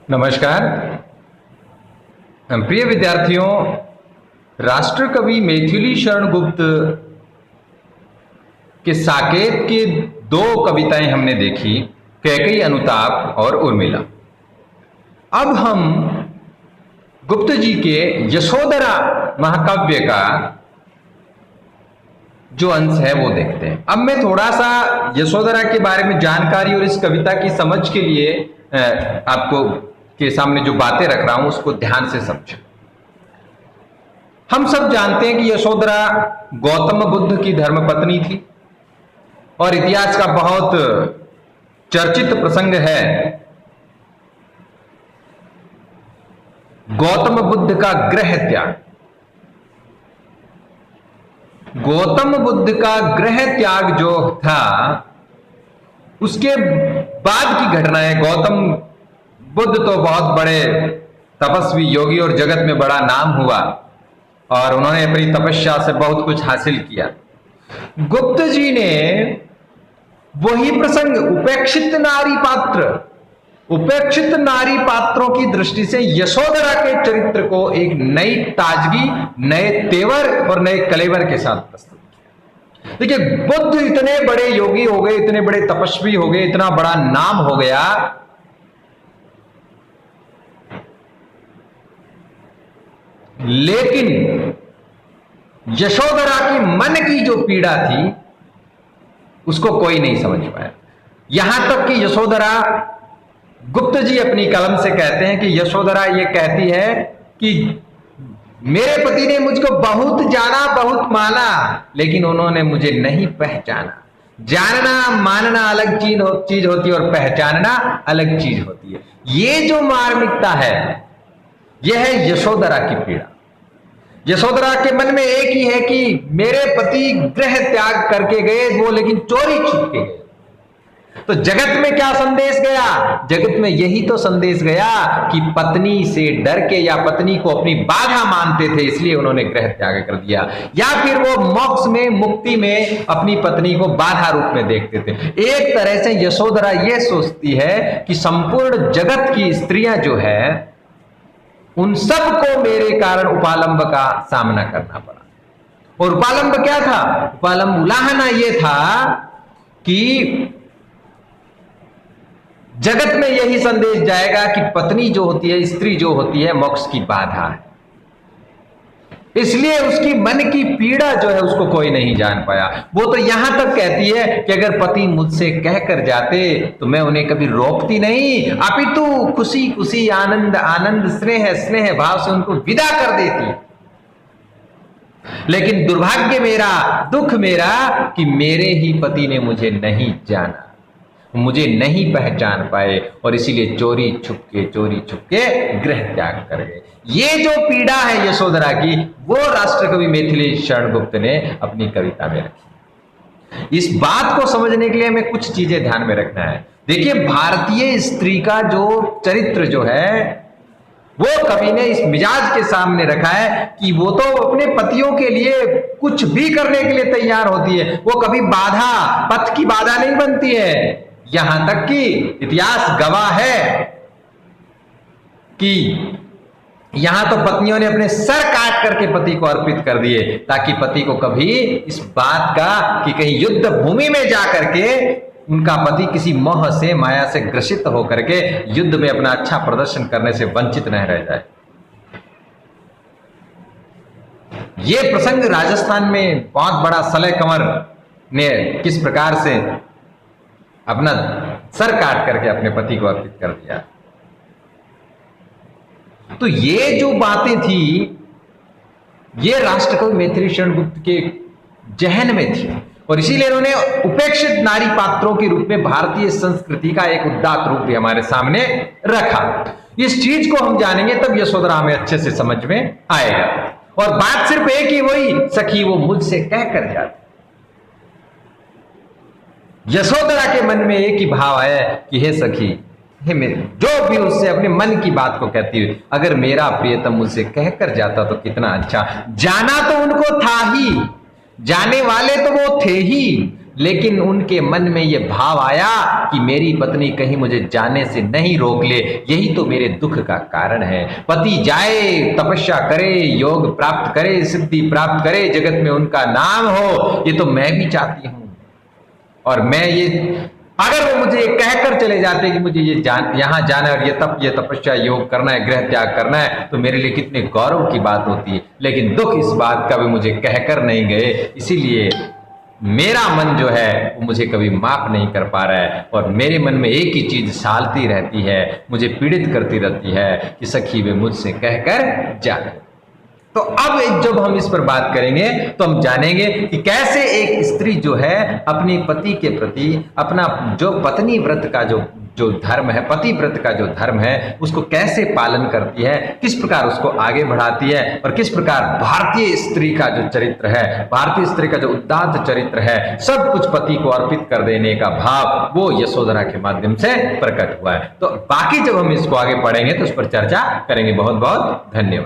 नमस्कार। प्रिय विद्यार्थियों, राष्ट्रकवि मैथिली शरण गुप्त के साकेत की दो कविताएं हमने देखी, कैकेयी अनुताप और उर्मिला। अब हम गुप्त जी के यशोधरा महाकाव्य का जो अंश है वो देखते हैं। अब मैं थोड़ा सा यशोधरा के बारे में जानकारी और इस कविता की समझ के लिए आपको के सामने जो बातें रख रहा हूं उसको ध्यान से समझें। हम सब जानते हैं कि यशोधरा गौतम बुद्ध की धर्मपत्नी थी और इतिहास का बहुत चर्चित प्रसंग है गौतम बुद्ध का गृह त्याग। गौतम बुद्ध का गृह त्याग जो था उसके बाद की घटना है। गौतम बुद्ध तो बहुत बड़े तपस्वी योगी और जगत में बड़ा नाम हुआ और उन्होंने अपनी तपस्या से बहुत कुछ हासिल किया। गुप्त जी ने वही प्रसंग उपेक्षित नारी पात्रों की दृष्टि से यशोधरा के चरित्र को एक नई ताजगी, नए तेवर और नए कलेवर के साथ प्रस्तुत किया। देखिए, बुद्ध इतने बड़े योगी हो गए, इतने बड़े तपस्वी हो गए, इतना बड़ा नाम हो गया, लेकिन यशोधरा की मन की जो पीड़ा थी उसको कोई नहीं समझ पाया। यहां तक कि यशोधरा, गुप्त जी अपनी कलम से कहते हैं कि यशोधरा ये कहती है कि मेरे पति ने मुझको बहुत जाना, बहुत माना, लेकिन उन्होंने मुझे नहीं पहचाना। जानना मानना अलग चीज होती है और पहचानना अलग चीज होती है। ये जो मार्मिकता है यह है यशोधरा की पीड़ा। यशोधरा के मन में एक ही है कि मेरे पति गृह त्याग करके गए वो, लेकिन चोरी छुप के गए। तो जगत में क्या संदेश गया? जगत में यही तो संदेश गया कि पत्नी से डर के या पत्नी को अपनी बाधा मानते थे, इसलिए उन्होंने गृह त्याग कर दिया, या फिर वो मोक्ष में, मुक्ति में अपनी पत्नी को बाधा रूप में देखते थे। एक तरह से यशोधरा ये सोचती है कि संपूर्ण जगत की स्त्रियां जो है उन सबको मेरे कारण उपालंब का सामना करना पड़ा। और उपालंब क्या था? उपालंब उलाहना यह था कि जगत में यही संदेश जाएगा कि पत्नी जो होती है, स्त्री जो होती है, मोक्ष की बाधा है। इसलिए उसकी मन की पीड़ा जो है उसको कोई नहीं जान पाया। वो तो यहां तक कहती है कि अगर पति मुझसे कह कर जाते तो मैं उन्हें कभी रोकती नहीं, अपितु खुशी खुशी आनंद आनंद स्नेह स्नेह भाव से उनको विदा कर देती। लेकिन दुर्भाग्य मेरा, दुख मेरा कि मेरे ही पति ने मुझे नहीं जाना, मुझे नहीं पहचान पाए और इसीलिए चोरी छुपके गृह त्याग कर गए। ये जो पीड़ा है यशोधरा की, वो राष्ट्रकवि मैथिली शरण गुप्त ने अपनी कविता में रखी। इस बात को समझने के लिए हमें कुछ चीजें ध्यान में रखना है। देखिए, भारतीय स्त्री का जो चरित्र जो है वो कवि ने इस मिजाज के सामने रखा है कि वो तो अपने पतियों के लिए कुछ भी करने के लिए तैयार होती है। वो कभी पथ की बाधा नहीं बनती है। यहां तक कि इतिहास गवाह है कि यहां तो पत्नियों ने अपने सर काट करके पति को अर्पित कर दिए, ताकि पति को कभी इस बात का कि कहीं युद्ध भूमि में जाकर के उनका पति किसी मोह से, माया से ग्रसित होकर के युद्ध में अपना अच्छा प्रदर्शन करने से वंचित न रह जाए। यह प्रसंग राजस्थान में बहुत बड़ा सलह कंवर ने किस प्रकार से अपना सर काट करके अपने पति को अर्पित कर दिया। तो ये जो बातें थी ये राष्ट्रकवि मैथिली शरण गुप्त के जहन में थी और इसीलिए उन्होंने उपेक्षित नारी पात्रों के रूप में भारतीय संस्कृति का एक उदात्त रूप भी हमारे सामने रखा। इस चीज को हम जानेंगे तब यशोधरा हमें अच्छे से समझ में आएगा। और बात सिर्फ एक ही, वही सखी वो मुझसे कह कर जाती। यशोधरा के मन में एक ही भाव है कि हे सखी, हे मेरे, जो भी उससे अपने मन की बात को कहती हुई, अगर मेरा प्रियतम मुझसे कहकर जाता तो कितना अच्छा। जाना तो उनको था ही, जाने वाले तो वो थे ही, लेकिन उनके मन में यह भाव आया कि मेरी पत्नी कहीं मुझे जाने से नहीं रोक ले, यही तो मेरे दुख का कारण है। पति जाए, तपस्या करे, योग प्राप्त करे, सिद्धि प्राप्त करे, जगत में उनका नाम हो, ये तो मैं भी चाहती हूं। और मैं ये, अगर वो मुझे कहकर चले जाते कि मुझे ये यहां जाना है और ये तपस्या योग करना है, गृह त्याग करना है, तो मेरे लिए कितने गौरव की बात होती है। लेकिन दुख इस बात का भी मुझे कहकर नहीं गए, इसीलिए मेरा मन जो है वो मुझे कभी माफ नहीं कर पा रहा है। और मेरे मन में एक ही चीज सालती रहती है, मुझे पीड़ित करती रहती है कि सखी वे मुझसे कहकर जा। तो अब जब हम इस पर बात करेंगे तो हम जानेंगे कि कैसे एक स्त्री जो है अपने पति के प्रति अपना जो पत्नी व्रत का जो धर्म है, पति व्रत का जो धर्म है, उसको कैसे पालन करती है, किस प्रकार उसको आगे बढ़ाती है, और किस प्रकार भारतीय स्त्री का जो चरित्र है, भारतीय स्त्री का जो उदात्त चरित्र है, सब कुछ पति को अर्पित कर देने का भाव वो यशोधरा के माध्यम से प्रकट हुआ है। तो बाकी जब हम इसको आगे पढ़ेंगे तो उस पर चर्चा करेंगे। बहुत बहुत धन्यवाद।